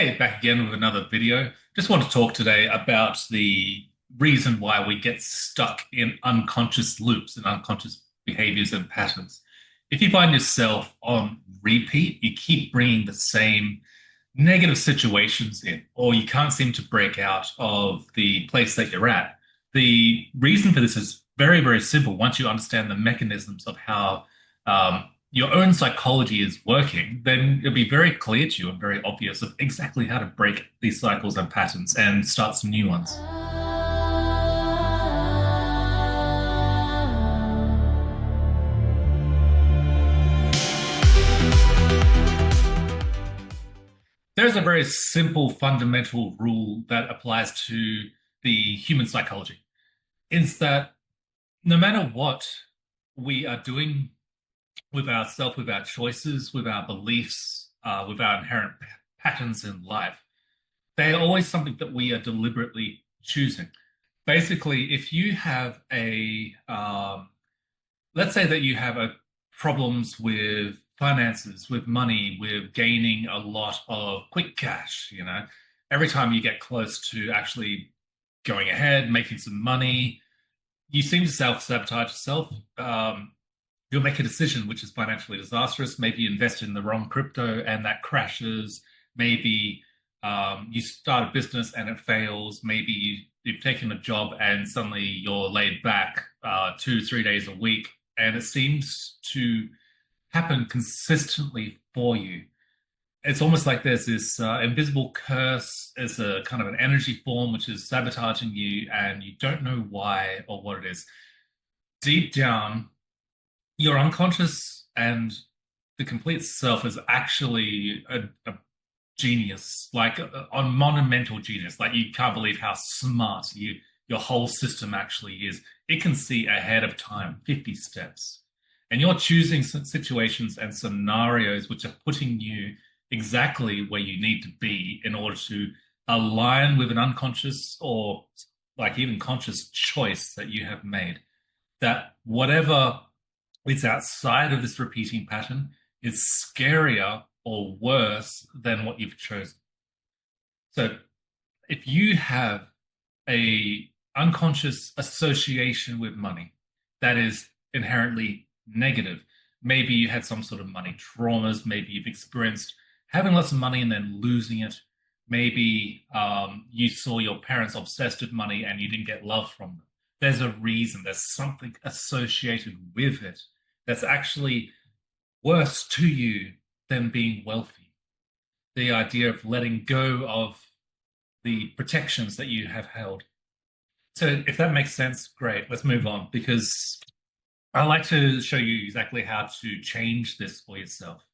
Hey, back again with another video. Just want to talk today about the reason why we get stuck in unconscious loops and unconscious behaviors and patterns. If you find yourself on repeat, you keep bringing the same negative situations in, or you can't seem to break out of the place that you're at. The reason for this is very, very simple. Once you understand the mechanisms of how your own psychology is working, then it'll be very clear to you and very obvious of exactly how to break these cycles and patterns and start some new ones. There's a very simple fundamental rule that applies to the human psychology. Is that no matter what we are doing with ourselves, with our choices, with our beliefs, with our inherent patterns in life, they are always something that we are deliberately choosing. Basically, if you have let's say that you have a problems with finances, with money, with gaining a lot of quick cash, every time you get close to actually going ahead, making some money, you seem to self-sabotage yourself. You'll make a decision which is financially disastrous. Maybe you invest in the wrong crypto and that crashes. Maybe you start a business and it fails. Maybe you've taken a job and suddenly you're laid back 2, 3 days a week. And it seems to happen consistently for you. It's almost like there's this invisible curse as a kind of an energy form which is sabotaging you, and you don't know why or what it is. Deep down, your unconscious and the complete self is actually a genius, like a monumental genius. Like you can't believe how smart your whole system actually is. It can see ahead of time 50 steps. And you're choosing some situations and scenarios which are putting you exactly where you need to be in order to align with an unconscious or like even conscious choice that you have made. That whatever is outside of this repeating pattern is scarier or worse than what you've chosen. So if you have a unconscious association with money that is inherently negative, maybe you had some sort of money traumas, maybe you've experienced having lots of money and then losing it. Maybe you saw your parents obsessed with money and you didn't get love from them. There's a reason, there's something associated with it that's actually worse to you than being wealthy. The idea of letting go of the protections that you have held. So if that makes sense, great, let's move on, because I like to show you exactly how to change this for yourself.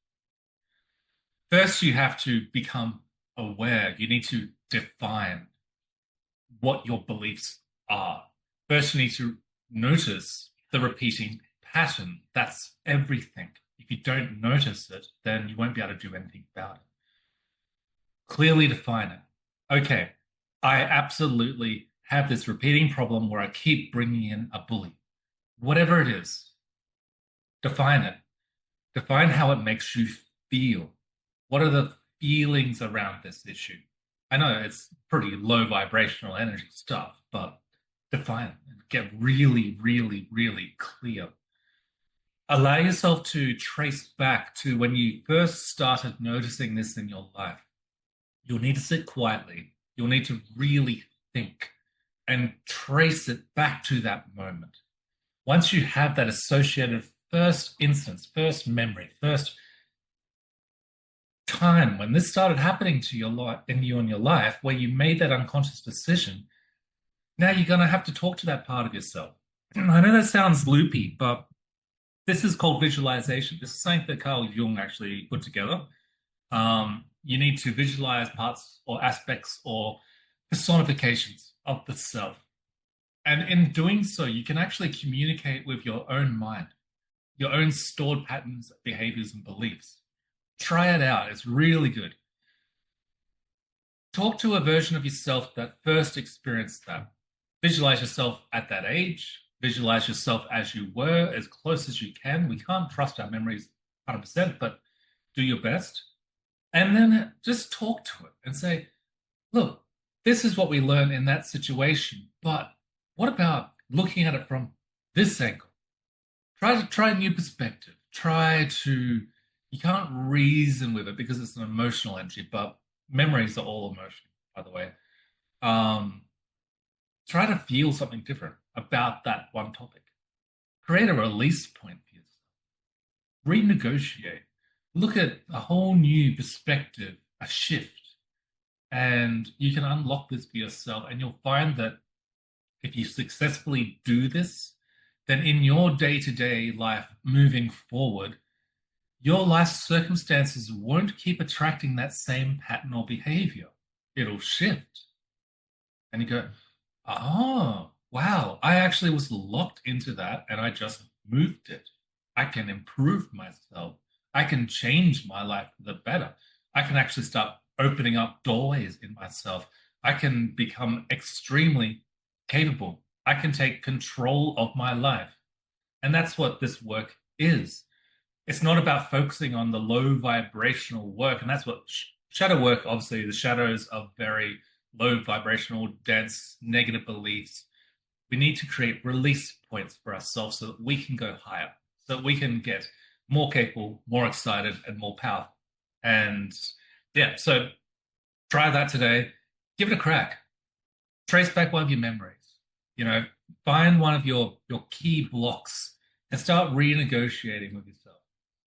First, you have to become aware. You need to define what your beliefs are. First, you need to notice the repeating pattern. That's everything. If you don't notice it, then you won't be able to do anything about it. Clearly define it. Okay, I absolutely have this repeating problem where I keep bringing in a bully. Whatever it is, define it. Define how it makes you feel. What are the feelings around this issue? I know it's pretty low vibrational energy stuff, but define it and get really, really, really clear. Allow yourself to trace back to when you first started noticing this in your life. You'll need to sit quietly. You'll need to really think and trace it back to that moment. Once you have that associated first instance, first memory, first time when this started happening to your life in your life, where you made that unconscious decision, now you're going to have to talk to that part of yourself. I know that sounds loopy, but this is called visualization. This is something that Carl Jung actually put together. You need to visualize parts or aspects or personifications of the self. And in doing so, you can actually communicate with your own mind, your own stored patterns, behaviors, and beliefs. Try it out. It's really good. Talk to a version of yourself that first experienced that. Visualize yourself at that age. Visualize yourself as you were, as close as you can. We can't trust our memories 100%, but do your best. And then just talk to it and say, look, this is what we learned in that situation, but what about looking at it from this angle? Try a new perspective. You can't reason with it because it's an emotional entry, but memories are all emotional, by the way. Um, Try to feel something different about that one topic. Create a release point for yourself. Renegotiate. Look at a whole new perspective, a shift, and you can unlock this for yourself. And you'll find that if you successfully do this, then in your day to day life moving forward, your life circumstances won't keep attracting that same pattern or behavior. It'll shift. And you go, oh, wow, I actually was locked into that and I just moved it. I can improve myself. I can change my life for the better. I can actually start opening up doorways in myself. I can become extremely capable. I can take control of my life. And that's what this work is. It's not about focusing on the low vibrational work. And that's what shadow work, obviously, the shadows are very low vibrational, dense, negative beliefs. We need to create release points for ourselves so that we can go higher, so that we can get more capable, more excited, and more powerful. And yeah, so try that today. Give it a crack. Trace back one of your memories. You know, find one of your key blocks and start renegotiating with yourself.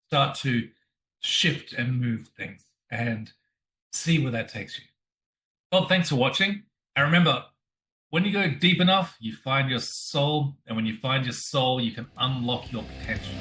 Start to shift and move things and see where that takes you. Well, thanks for watching. And remember, when you go deep enough, you find your soul. And when you find your soul, you can unlock your potential.